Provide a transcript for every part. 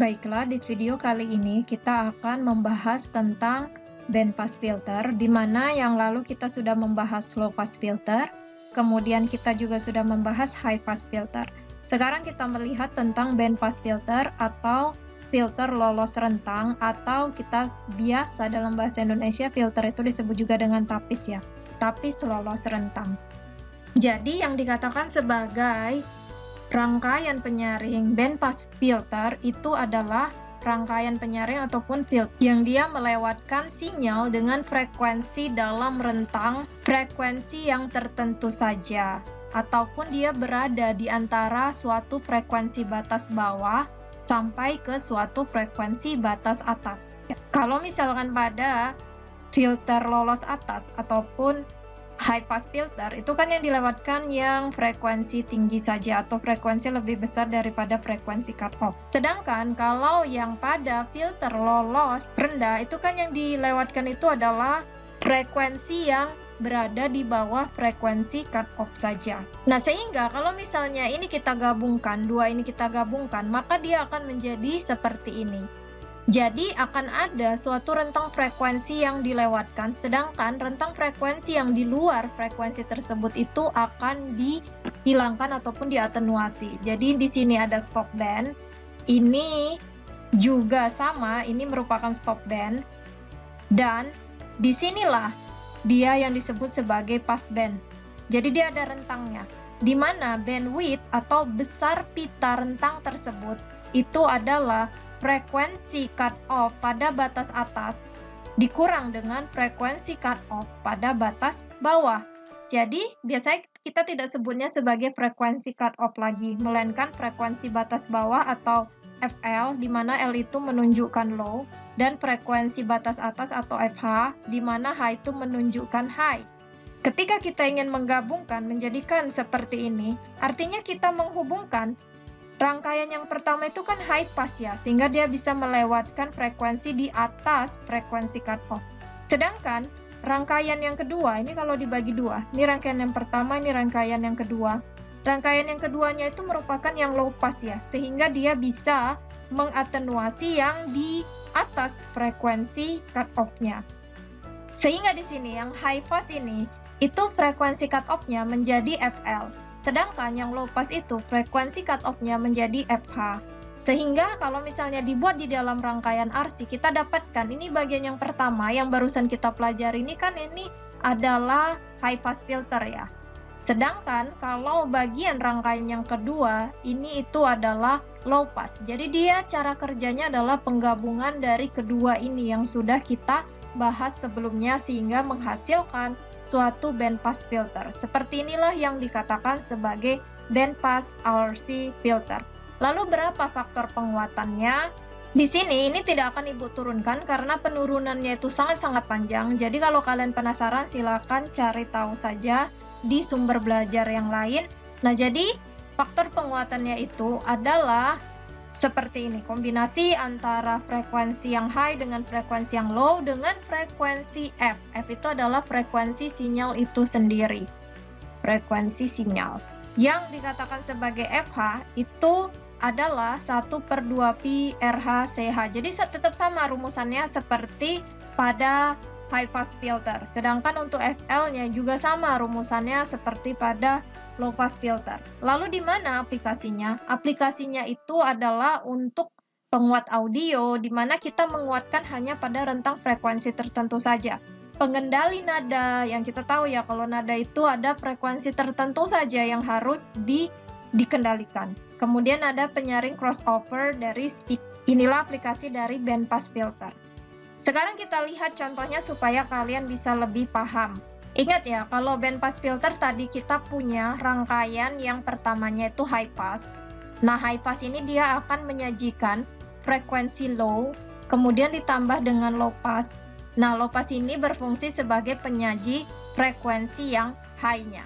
Baiklah, di video kali ini kita akan membahas tentang band pass filter, di mana yang lalu kita sudah membahas low pass filter, kemudian kita juga sudah membahas high pass filter. Sekarang kita melihat tentang band pass filter atau filter lolos rentang, atau kita biasa dalam bahasa Indonesia filter itu disebut juga dengan tapis ya, tapis lolos rentang. Jadi yang dikatakan sebagai rangkaian penyaring band pass filter itu adalah rangkaian penyaring ataupun filter yang dia melewatkan sinyal dengan frekuensi dalam rentang frekuensi yang tertentu saja, ataupun dia berada di antara suatu frekuensi batas bawah sampai ke suatu frekuensi batas atas. Kalau misalkan pada filter lolos atas ataupun high pass filter itu kan yang dilewatkan yang frekuensi tinggi saja atau frekuensi lebih besar daripada frekuensi cut off. Sedangkan kalau yang pada filter lolos rendah itu kan yang dilewatkan itu adalah frekuensi yang berada di bawah frekuensi cut off saja. Nah, sehingga kalau misalnya ini kita gabungkan, dua ini kita gabungkan, maka dia akan menjadi seperti ini. Jadi akan ada suatu rentang frekuensi yang dilewatkan, sedangkan rentang frekuensi yang di luar frekuensi tersebut itu akan dihilangkan ataupun diatenuasi. Jadi di sini ada stop band, ini juga sama, ini merupakan stop band, dan disinilah dia yang disebut sebagai pass band. Jadi dia ada rentangnya, di mana bandwidth atau besar pita rentang tersebut itu adalah frekuensi cut off pada batas atas dikurang dengan frekuensi cut off pada batas bawah. Jadi, biasanya kita tidak sebutnya sebagai frekuensi cut off lagi, melainkan frekuensi batas bawah atau FL, di mana L itu menunjukkan low, dan frekuensi batas atas atau FH, di mana H itu menunjukkan high. Ketika kita ingin menggabungkan, menjadikan seperti ini, artinya kita menghubungkan rangkaian yang pertama itu kan high pass ya, sehingga dia bisa melewatkan frekuensi di atas frekuensi cut off. Sedangkan rangkaian yang kedua, ini kalau dibagi dua, ini rangkaian yang pertama, ini rangkaian yang kedua. Rangkaian yang keduanya itu merupakan yang low pass ya, sehingga dia bisa mengatenuasi yang di atas frekuensi cut off-nya. Sehingga di sini yang high pass ini, itu frekuensi cut off-nya menjadi FL. Sedangkan yang low pass itu frekuensi cut off-nya menjadi FH. Sehingga kalau misalnya dibuat di dalam rangkaian RC, kita dapatkan ini bagian yang pertama yang barusan kita pelajari ini kan ini adalah high pass filter ya. Sedangkan kalau bagian rangkaian yang kedua, ini itu adalah low pass. Jadi dia cara kerjanya adalah penggabungan dari kedua ini yang sudah kita bahas sebelumnya sehingga menghasilkan suatu band pass filter. Seperti inilah yang dikatakan sebagai band pass RC filter. Lalu berapa faktor penguatannya? Di sini ini tidak akan Ibu turunkan karena penurunannya itu sangat-sangat panjang. Jadi kalau kalian penasaran silakan cari tahu saja di sumber belajar yang lain. Nah, jadi faktor penguatannya itu adalah seperti ini, kombinasi antara frekuensi yang high dengan frekuensi yang low dengan frekuensi F. F itu adalah frekuensi sinyal itu sendiri. Frekuensi sinyal. Yang dikatakan sebagai FH itu adalah 1/2pi RH CH. Jadi tetap sama rumusannya seperti pada high pass filter. Sedangkan untuk FL-nya juga sama rumusannya seperti pada low pass filter. Lalu di mana aplikasinya? Aplikasinya itu adalah untuk penguat audio, di mana kita menguatkan hanya pada rentang frekuensi tertentu saja. Pengendali nada, yang kita tahu ya kalau nada itu ada frekuensi tertentu saja yang harus dikendalikan. Kemudian ada penyaring crossover dari speed. Inilah aplikasi dari band pass filter. Sekarang kita lihat contohnya supaya kalian bisa lebih paham. Ingat ya, kalau band pass filter tadi kita punya rangkaian yang pertamanya itu high pass. Nah, high pass ini dia akan menyajikan frekuensi low, kemudian ditambah dengan low pass. Nah, low pass ini berfungsi sebagai penyaji frekuensi yang high-nya.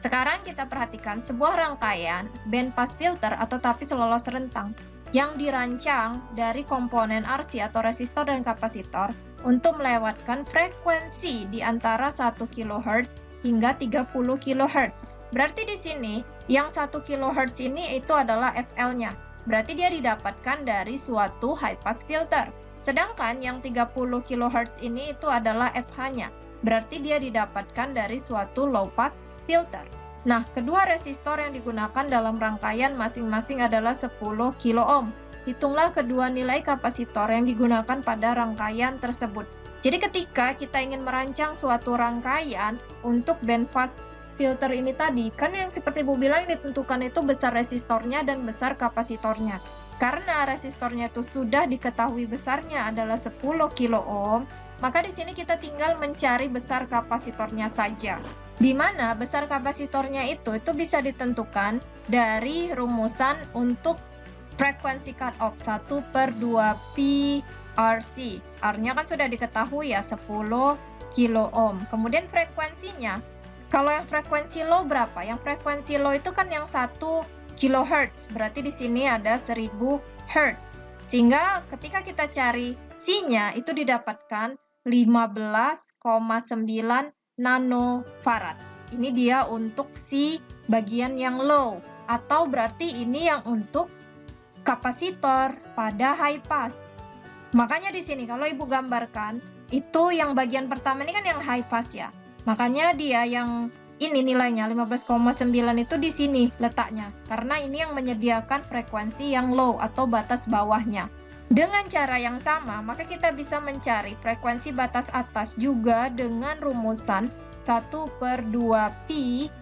Sekarang kita perhatikan sebuah rangkaian band pass filter atau tapis lolos rentang yang dirancang dari komponen RC atau resistor dan kapasitor untuk melewatkan frekuensi di antara 1 kHz hingga 30 kHz. Berarti di sini yang 1 kHz ini itu adalah FL-nya. berarti dia didapatkan dari suatu high pass filter. Sedangkan yang 30 kHz ini itu adalah FH-nya, berarti dia didapatkan dari suatu low pass filter. Nah, kedua resistor yang digunakan dalam rangkaian masing-masing adalah 10 kilo ohm. Hitunglah kedua nilai kapasitor yang digunakan pada rangkaian tersebut. Jadi ketika kita ingin merancang suatu rangkaian untuk bandpass filter ini tadi, kan yang seperti Ibu bilang ditentukan itu besar resistornya dan besar kapasitornya. Karena resistornya itu sudah diketahui besarnya adalah 10 kilo ohm, maka di sini kita tinggal mencari besar kapasitornya saja. Di mana besar kapasitornya itu bisa ditentukan dari rumusan untuk frekuensi cutoff 1/2pi RC. R-nya kan sudah diketahui ya, 10 kilo ohm. Kemudian frekuensinya, kalau yang frekuensi low berapa? Yang frekuensi low itu kan yang 1 kHz, berarti di sini ada 1000 Hz. Sehingga ketika kita cari C-nya itu didapatkan 15,9 nanofarad. Ini dia untuk C bagian yang low, atau berarti ini yang untuk kapasitor pada high pass. Makanya di sini kalau Ibu gambarkan, itu yang bagian pertama ini kan yang high pass ya. Makanya dia yang ini nilainya 15,9 itu di sini letaknya. Karena ini yang menyediakan frekuensi yang low atau batas bawahnya. Dengan cara yang sama, maka kita bisa mencari frekuensi batas atas juga dengan rumusan 1/2pi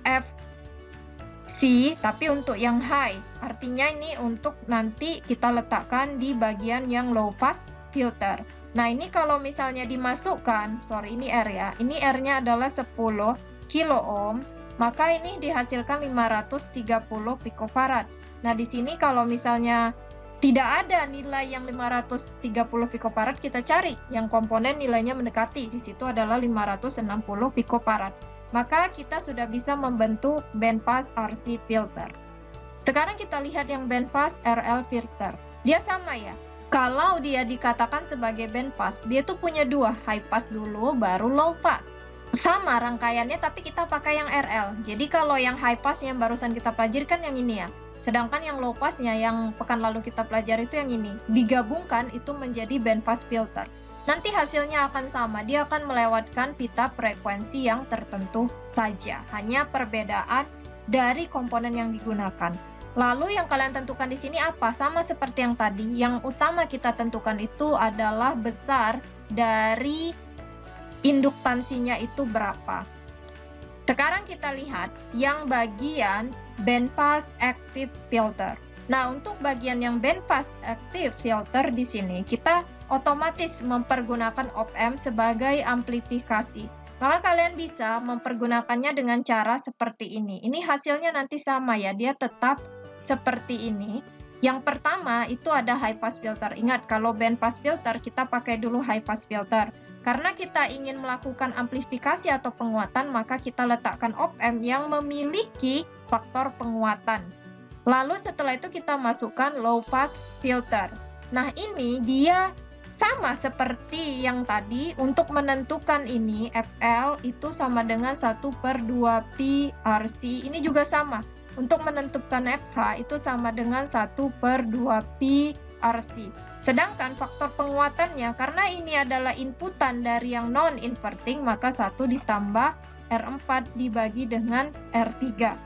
FC, tapi untuk yang high. Artinya ini untuk nanti kita letakkan di bagian yang low pass filter. Nah, ini kalau misalnya dimasukkan, ini R ya, ini R-nya adalah 10 kilo ohm, maka ini dihasilkan 530 picofarad. Nah, di sini kalau misalnya tidak ada nilai yang 530 picofarad, kita cari yang komponen nilainya mendekati. Di situ adalah 560 picofarad. Maka kita sudah bisa membentuk bandpass RC filter. Sekarang kita lihat yang bandpass RL filter. Dia sama ya. Kalau dia dikatakan sebagai bandpass, dia tuh punya dua, high pass dulu baru low pass. Sama rangkaiannya tapi kita pakai yang RL. Jadi kalau yang high pass yang barusan kita pelajari kan yang ini ya. Sedangkan yang low passnya yang pekan lalu kita pelajari itu yang ini. Digabungkan itu menjadi bandpass filter. Nanti hasilnya akan sama, dia akan melewatkan pita frekuensi yang tertentu saja. Hanya perbedaan dari komponen yang digunakan. Lalu yang kalian tentukan di sini apa? Sama seperti yang tadi, yang utama kita tentukan itu adalah besar dari induktansinya itu berapa. Sekarang kita lihat yang bagian bandpass active filter. Nah, untuk bagian yang bandpass active filter di sini kita otomatis mempergunakan op-amp sebagai amplifikasi. Maka kalian bisa mempergunakannya dengan cara seperti ini. Ini hasilnya nanti sama ya, dia tetap seperti ini. Yang pertama itu ada high pass filter. Ingat, kalau bandpass filter kita pakai dulu high pass filter. Karena kita ingin melakukan amplifikasi atau penguatan, maka kita letakkan op-amp yang memiliki faktor penguatan. Lalu setelah itu kita masukkan low pass filter. Nah, ini dia sama seperti yang tadi, untuk menentukan ini FL itu sama dengan 1/2pi RC. Ini juga sama. Untuk menentukan FH itu sama dengan 1/2pi RC. Sedangkan faktor penguatannya, karena ini adalah inputan dari yang non-inverting, maka 1 ditambah R4 dibagi dengan R3.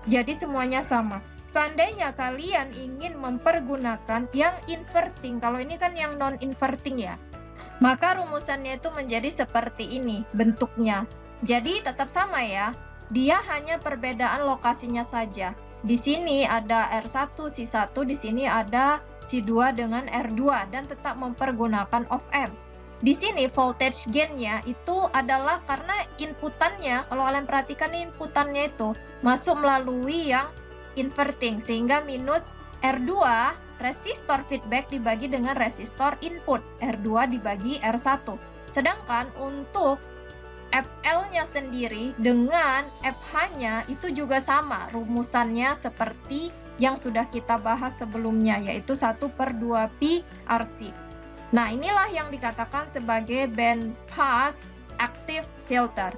Jadi semuanya sama. Seandainya kalian ingin mempergunakan yang inverting, kalau ini kan yang non-inverting ya, maka rumusannya itu menjadi seperti ini bentuknya. Jadi tetap sama ya, dia hanya perbedaan lokasinya saja. Di sini ada R1, C1, di sini ada C2 dengan R2, dan tetap mempergunakan op-amp. Di sini voltage gain-nya itu adalah karena inputannya, kalau kalian perhatikan inputannya itu masuk melalui yang inverting, sehingga minus R2 resistor feedback dibagi dengan resistor input, R2 dibagi R1. Sedangkan untuk FL-nya sendiri dengan FH-nya itu juga sama, rumusannya seperti yang sudah kita bahas sebelumnya, yaitu 1/2pi RC. Nah, inilah yang dikatakan sebagai bandpass active filter.